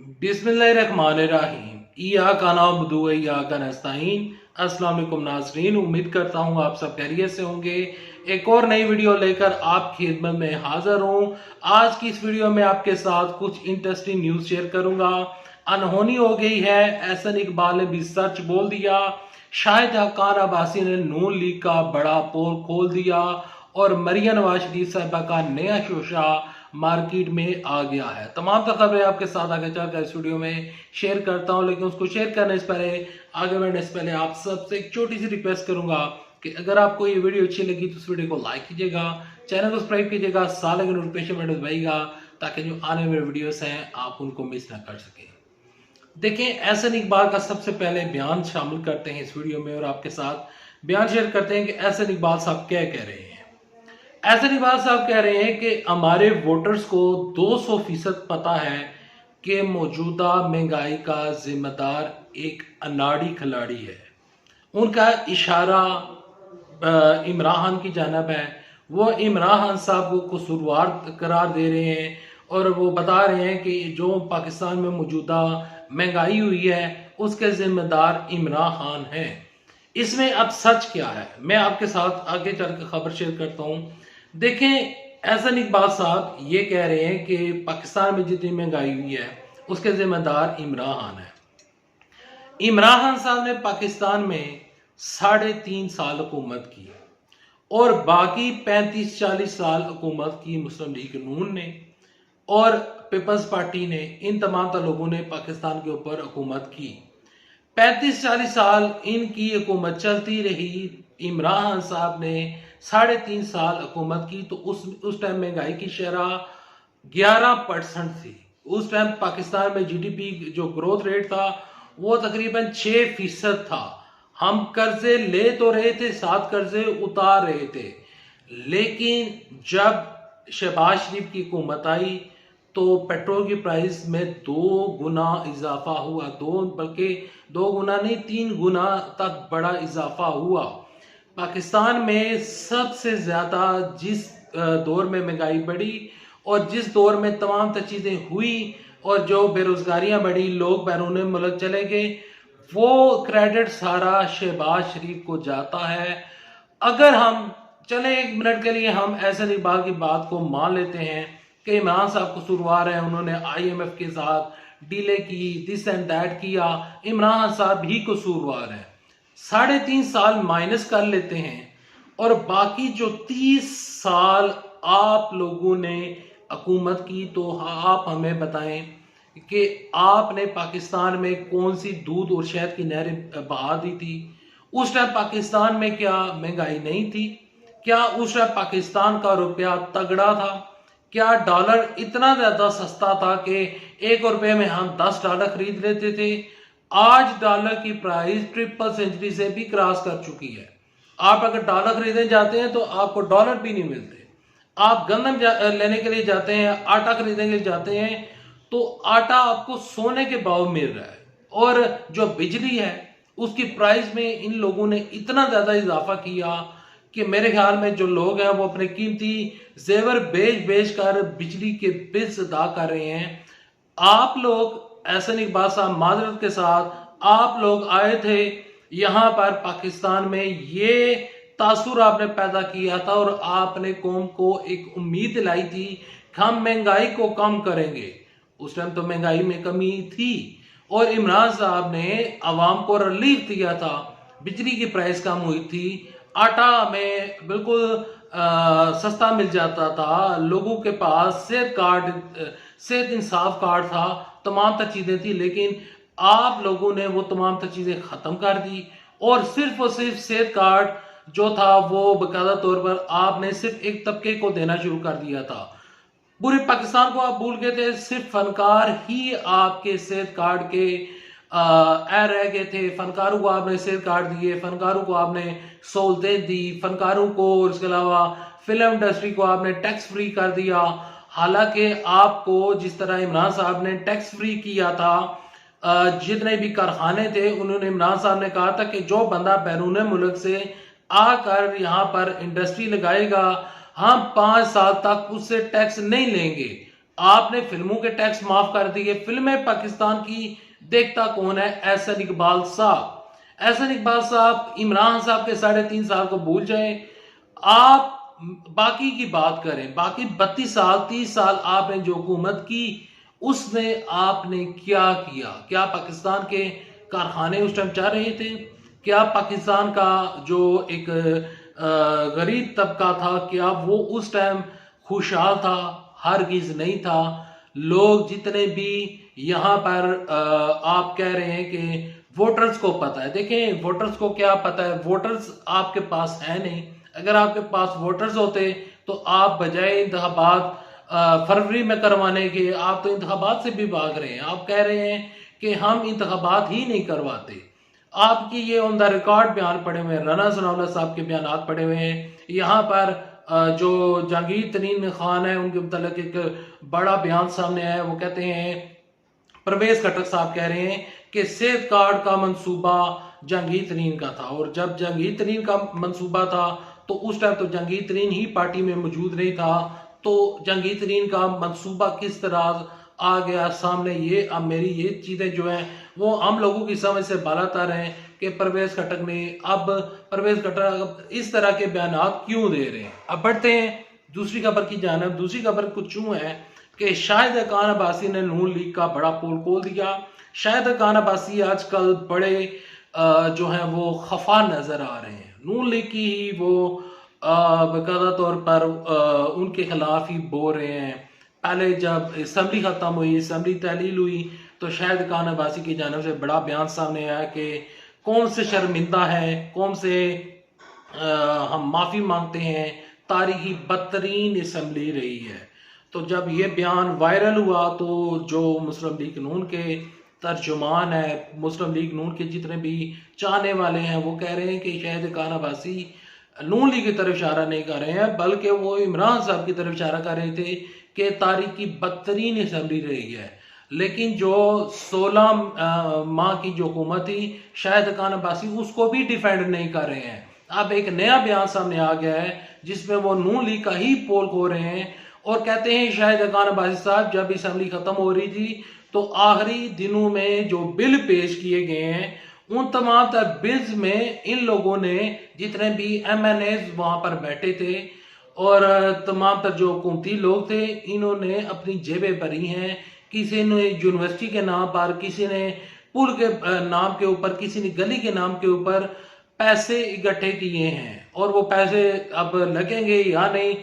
बिस्मिल्लाहिर्रहमानिर्रहीम। इय्याका नअबुदु व इय्याका नस्तईन। अस्सलाम वालेकुम नाज़रीन, उम्मीद करता हूँ आप सब खैरियत से होंगे। एक और नई वीडियो लेकर आपकी खिदमत में हाजिर हूँ। आज की इस वीडियो में आपके साथ कुछ इंटरेस्टिंग न्यूज़ शेयर करूंगा। अनहोनी हो गई है, एहसन इकबाल ने भी सच बोल दिया। शाहिद हक्कान अब्बासी ने नून लीग का बड़ा पोल खोल दिया और मरियम नवाज शरीफ साहिबा का नया शोशा मार्केट में आ गया है। तमाम तर खबरें आपके साथ आगे चलकर इस वीडियो में शेयर करता हूं, लेकिन उसको शेयर करने से पहले, आगे बढ़ने से पहले आप सबसे एक छोटी सी रिक्वेस्ट करूंगा कि अगर आपको ये वीडियो अच्छी लगी तो इस वीडियो को लाइक कीजिएगा, चैनल को सब्सक्राइब कीजिएगा, साल के नोटिफिकेशन बटन दबाइएगा ताकि जो आने वाले वीडियोस हैं आप उनको मिस ना कर सकें। देखें, एहसन इकबाल का सबसे पहले बयान शामिल करते हैं इस वीडियो में और आपके साथ बयान शेयर करते हैं कि एहसन इकबाल साहब क्या कह रहे हैं। एहसन इकबाल साहब कह रहे हैं कि हमारे वोटर्स को 200% पता है कि मौजूदा महंगाई का जिम्मेदार एक अनाड़ी खिलाड़ी है। उनका इशारा इमरान खान की जानब है। वो इमरान खान साहब को कसूरवार करार दे रहे हैं और वो बता रहे हैं कि जो पाकिस्तान में मौजूदा महंगाई हुई है उसके जिम्मेदार इमरान खान हैं। इसमें अब सच क्या है, मैं आपके साथ आगे चलकर खबर शेयर करता हूं। देखें, एहसन इकबाल साहब ये कह रहे हैं कि पाकिस्तान में जितनी महंगाई हुई है उसके जिम्मेदार इमरान खान है। इमरान खान साहब ने पाकिस्तान में 3.5 साल हुकूमत की और बाकी 35-40 साल हुकूमत की मुस्लिम लीग नून ने और पीपल्स पार्टी ने। इन तमाम लोगों ने पाकिस्तान के ऊपर हुकूमत की। 35-40 साल इनकी हुकूमत चलती रही। इमरान खान साहब ने 3.5 साल हुकूमत की तो उस टाइम महंगाई की शरह 11% थी। उस टाइम पाकिस्तान में जीडीपी जो ग्रोथ रेट था वो तकरीबन 6% था। हम कर्जे ले तो रहे थे, साथ कर्जे उतार रहे थे, लेकिन जब शहबाज शरीफ की हुकूमत आई तो पेट्रोल की प्राइस में 2 गुना इजाफा हुआ। बल्कि 2 गुना नहीं, 3 गुना तक बड़ा इजाफा हुआ। पाकिस्तान में सबसे ज्यादा जिस दौर में महंगाई बढ़ी और जिस दौर में तमाम तर चीजें हुई और जो बेरोजगारियां बढ़ी, लोग बैरून मुल्क चले गए, वो क्रेडिट सारा शहबाज शरीफ को जाता है। अगर हम चले 1 मिनट के लिए हम एहसन इकबाल की बात को मान लेते हैं कि इमरान साहब कसूरवार हैं, उन्होंने IMF के साथ डीले की, दिस एंड दैट किया, इमरान साहब भी कसूरवार हैं। 3.5 साल माइनस कर लेते हैं और बाकी जो 30 साल आप लोगों ने हुकूमत की, तो आप हमें बताएं कि आपने पाकिस्तान में कौन सी दूध और शहद की नहरें बहा दी थी। उस टाइम पाकिस्तान में क्या महंगाई नहीं थी? क्या उस टाइम पाकिस्तान का रुपया तगड़ा था? क्या डॉलर इतना ज्यादा सस्ता था कि 1 रुपए में हम 10 डॉलर खरीद लेते थे? आज डॉलर की प्राइस ट्रिपल सेंचुरी से भी क्रॉस कर चुकी है। आप अगर डॉलर खरीदने जाते हैं तो आपको डॉलर भी नहीं मिलते। आप गंदम लेने के लिए जाते हैं, आटा खरीदने के लिए जाते हैं तो आटा आपको सोने के भाव मिल रहा है। और जो बिजली है उसकी प्राइस में इन लोगों ने इतना ज्यादा इजाफा किया कि मेरे ख्याल में जो लोग हैं वो अपने कीमती जेवर बेच बेच कर बिजली के बिल्स अदा कर रहे हैं। आप लोग, एहसन इकबाल साहब माजरत के साथ, आप लोग आए थे यहां पर पाकिस्तान में, ये तासुर आपने पैदा किया था और आपने कौम को एक उम्मीद दिलाई थी कि हम महंगाई को कम करेंगे। उस टाइम तो महंगाई में कमी थी और इमरान साहब ने आवाम को रिलीफ दिया था, बिजली की प्राइस कम हुई थी, आटा में बिल्कुल सस्ता मिल जाता था, लोगों के पास सेहत कार्ड, सेहत इंसाफ कार्ड था, तमाम तर चीजें थी। लेकिन आप लोगों ने वो तमाम तर चीजें खत्म कर दी और सिर्फ सेहत कार्ड जो था वो बाकायदा तौर पर आपने सिर्फ एक तबके को देना शुरू कर दिया था। पूरे पाकिस्तान को आप भूल गए थे। सिर्फ फनकार ही आपके सेहत कार्ड के रह गए थे। फनकारों को आपने सेहत कार्ड दिए, फनकारों को आपने सहूलतें दी, फनकारों को और इसके अलावा फिल्म इंडस्ट्री को आपने टैक्स फ्री कर दिया। हालांकि आपको जिस तरह इमरान साहब ने टैक्स फ्री किया था, जितने भी कारखाने थे, उन्होंने, इमरान साहब ने कहा था कि जो बंदा बैरून मुल्क से आकर यहाँ पर इंडस्ट्री लगाएगा हम 5 साल तक उससे टैक्स नहीं लेंगे। आपने फिल्मों के टैक्स माफ कर दिए, फिल्में पाकिस्तान की देखता कौन है? एहसन इकबाल साहब। एहसन इकबाल साहब इमरान साहब के 3.5 साल को भूल जाएं, आप बाकी की बात करें। बाकी 32 साल 30 साल आपने जो हुकूमत की उसमें आपने क्या किया? क्या पाकिस्तान के कारखाने उस टाइम चल रहे थे? क्या पाकिस्तान का जो एक गरीब तबका था क्या वो उस टाइम खुशहाल था? हरगिज नहीं था। लोग जितने भी यहाँ पर आप कह रहे हैं कि वोटर्स को पता है, देखें वोटर्स को क्या पता है, वोटर्स आपके पास है नहीं। अगर आपके पास वोटर्स होते तो आप बजाय इंतखाबात फरवरी में करवाने के, आप तो इंतखाबात से भी भाग रहे हैं। आप कह रहे हैं कि हम इंतखाबात ही नहीं करवाते। आपकी ये ऑन द रिकॉर्ड बयान पड़े हुए हैं, राना सनाउल्लाह साहब के बयान पड़े हुए हैं। यहाँ पर जो जहांगीर तरीन खान है उनके मुतालिक एक बड़ा बयान सामने आया है। वो कहते हैं, परवेज खट्टर साहब कह रहे हैं कि सेहत कार्ड का मंसूबा जहांगीर तरीन का था, और जब जहांगीर तरीन का मंसूबा था तो उस टाइम तो जहांगीर तरीन ही पार्टी में मौजूद नहीं था। तो जहांगीर तरीन का मंसूबा किस तरह आ गया सामने? ये अब मेरी ये चीजें जो हैं वो हम लोगों की समझ से बालातर हैं कि परवेज खट्टर ने, अब परवेज खट्टर इस तरह के बयान क्यों दे रहे हैं। अब बढ़ते हैं दूसरी खबर की जानिब। दूसरी खबर कुछ यूं है कि शाहिद खान अब्बासी ने नून लीग का बड़ा पोल खोल दिया। शाहिद खान अब्बासी आजकल बड़े जो हैं वो खफा नजर आ रहे हैं। नून लीग की ही वो बाकायदा तौर पर उनके खिलाफ ही बोल रहे हैं। पहले जब असम्बली खत्म हुई, असम्बली तहलील हुई, तो शाहिद खान अब्बासी की जानब से बड़ा बयान सामने आया कि कौन से शर्मिंदा है, कौन से हम माफ़ी मांगते हैं, तारीखी बदतरीन असम्बली रही है। तो जब ये बयान वायरल हुआ तो जो मुस्लिम लीग नून के तर्जुमान है, मुस्लिम लीग नून के जितने भी चाहने वाले हैं, वो कह रहे हैं कि शाहिद खान अब्बासी नून लीग की तरफ इशारा नहीं कर रहे हैं, बल्कि वो इमरान साहब की तरफ इशारा कर रहे थे कि तारीख की बदतरीन असम्बली रही है। लेकिन जो 16 माह की जो हुकूमत थी शाहिद खान अब्बासी उसको भी डिफेंड नहीं कर रहे हैं। अब एक नया बयान सामने आ गया है जिसमें वो नून लीग का ही पोल खो रहे हैं और कहते हैं शाहिद खान अब्बासी साहब जब असम्बली खत्म हो रही थी तो आखिरी दिनों में जो बिल पेश किए गए हैं उन तमाम तर बिल्स में इन लोगों ने, जितने भी MNAs वहां पर बैठे थे और तमाम तर जो हुकूमती लोग थे, इन्होंने अपनी जेबें भरी हैं। किसी ने यूनिवर्सिटी के नाम पर, किसी ने पुल के नाम के ऊपर, किसी ने गली के नाम के ऊपर पैसे इकट्ठे किए हैं और वो पैसे अब लगेंगे या नहीं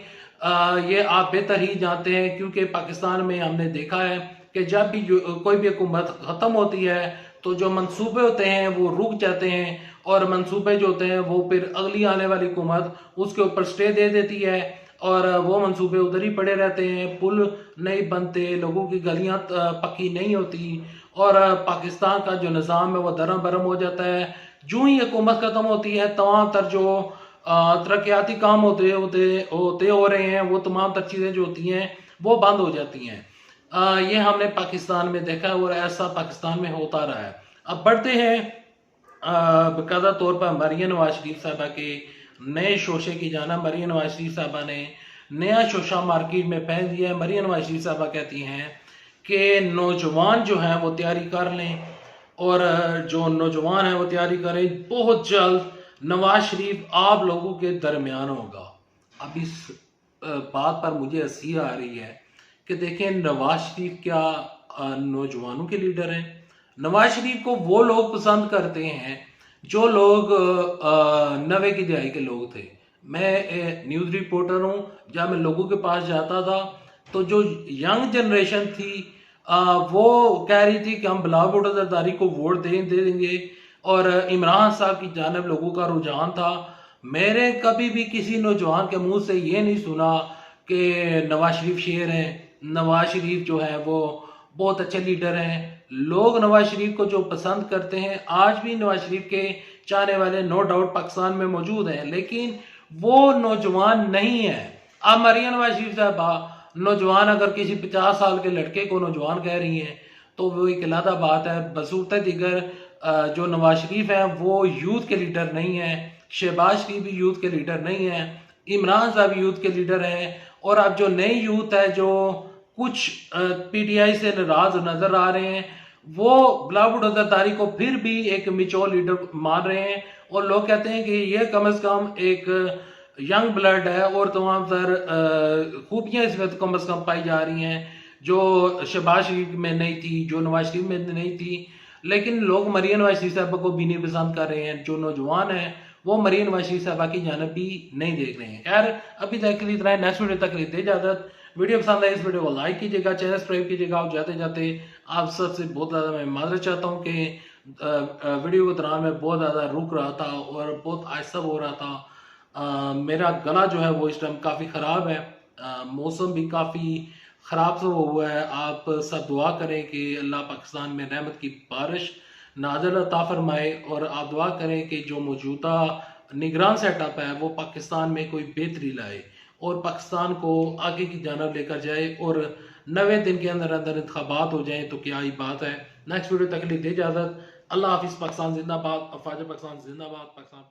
ये आप बेहतर ही जानते हैं, क्योंकि पाकिस्तान में हमने देखा है कि जब भी कोई भी हुकूमत खत्म होती है तो जो मंसूबे होते हैं वो रुक जाते हैं और मंसूबे जो होते हैं वो फिर अगली आने वाली हुकूमत उसके ऊपर स्टे दे देती है और वो मंसूबे उधर ही पड़े रहते हैं। पुल नहीं बनते, लोगों की गलियां पक्की नहीं होती और पाकिस्तान का जो निज़ाम है वो दरम बरम हो जाता है। जो ही हुकूमत खत्म होती है तमाम तर जो तरक्याती काम होते हो रहे हैं, वो तमाम तर चीज़ें जो होती हैं वो बंद हो जाती हैं। ये हमने पाकिस्तान में देखा और ऐसा पाकिस्तान में होता रहा है। अब बढ़ते हैं बाकायदा तौर पर मरियम नवाज शरीफ साहबा के नए शोशे की जाना। मरियम नवाज शरीफ साहबा ने नया शोशा मार्केट में पहन दिया है। मरियम नवाज शरीफ साहबा कहती हैं कि नौजवान जो हैं वो तैयारी कर लें और जो नौजवान हैं वो तैयारी करें, बहुत जल्द नवाज शरीफ आप लोगों के दरमियान होगा। अब इस बात पर मुझे हंसी आ रही है कि देखें नवाज शरीफ क्या नौजवानों के लीडर हैं? नवाज शरीफ को वो लोग पसंद करते हैं जो लोग 90 की दहाई के लोग थे। मैं न्यूज़ रिपोर्टर हूँ, जब मैं लोगों के पास जाता था तो जो यंग जनरेशन थी वो कह रही थी कि हम बिलावल भुट्टो जरदारी को वोट दे देंगे और इमरान साहब की जानब लोगों का रुझान था। मेरे कभी भी किसी नौजवान के मुंह से ये नहीं सुना कि नवाज शरीफ शेर हैं, नवाज शरीफ जो है वो बहुत अच्छे लीडर हैं। लोग नवाज शरीफ को जो पसंद करते हैं, आज भी नवाज शरीफ के चाहने वाले नो डाउट पाकिस्तान में मौजूद हैं, लेकिन वो नौजवान नहीं है। अब मरियम नवाज शरीफ साहबा नौजवान अगर किसी 50 साल के लड़के को नौजवान कह रही हैं तो वो एक अलग बात है। बसूरत दिगर जो नवाज शरीफ हैं वो यूथ के लीडर नहीं है, शहबाज शरीफ भी यूथ के लीडर नहीं है, इमरान साहब यूथ के लीडर हैं और अब जो नई यूथ है जो कुछ पीटीआई से नाराज नजर आ रहे हैं। वो गुलाम अज़हरदारी को फिर भी एक मिचोर लीडर मान रहे हैं और लोग कहते हैं कि ये कम से कम एक यंग ब्लड है और तमाम तर खूबियां इसमें तो कम से कम पाई जा रही हैं जो शहबाज शरीफ में नहीं थी, जो नवाज शरीफ में नहीं थी। लेकिन लोग मरियम नवाज शरीफ साहबा को भी नहीं पसंद कर रहे हैं। जो नौजवान हैं वो मरियम नवाज शरीफ साहबा की जानब भी नहीं देख रहे हैं। खैर अभी तक के लिए इतना है, नेक्स्ट वीडियो तक लेते इजाजत। वीडियो पसंद आए इस वीडियो को लाइक कीजिएगा, चैनल सब्सक्राइब कीजिएगा और जाते जाते आप सबसे बहुत ज़्यादा मैं माजरत चाहता हूँ कि वीडियो के दौरान मैं बहुत ज़्यादा रुक रहा था और बहुत आहिस्ता हो रहा था। मेरा गला जो है वो इस टाइम काफ़ी ख़राब है, मौसम भी काफ़ी ख़राब सा हुआ है। आप सब दुआ करें कि अल्लाह पाकिस्तान में रहमत की बारिश नाज़िल अता फरमाए और आप दुआ करें कि जो मौजूदा निगरान सेटअप है वो पाकिस्तान में कोई बेहतरी लाए और पाकिस्तान को आगे की जानब लेकर जाए और 90 दिन के अंदर अंदर इंतखाबात हो जाए तो क्या ही बात है। नेक्स्ट वीडियो तक लिए दे इजाज़त। अल्लाह हाफिज़। पाकिस्तान जिंदाबाद। अफवाज पाकिस्तान जिंदाबाद। पाकिस्तान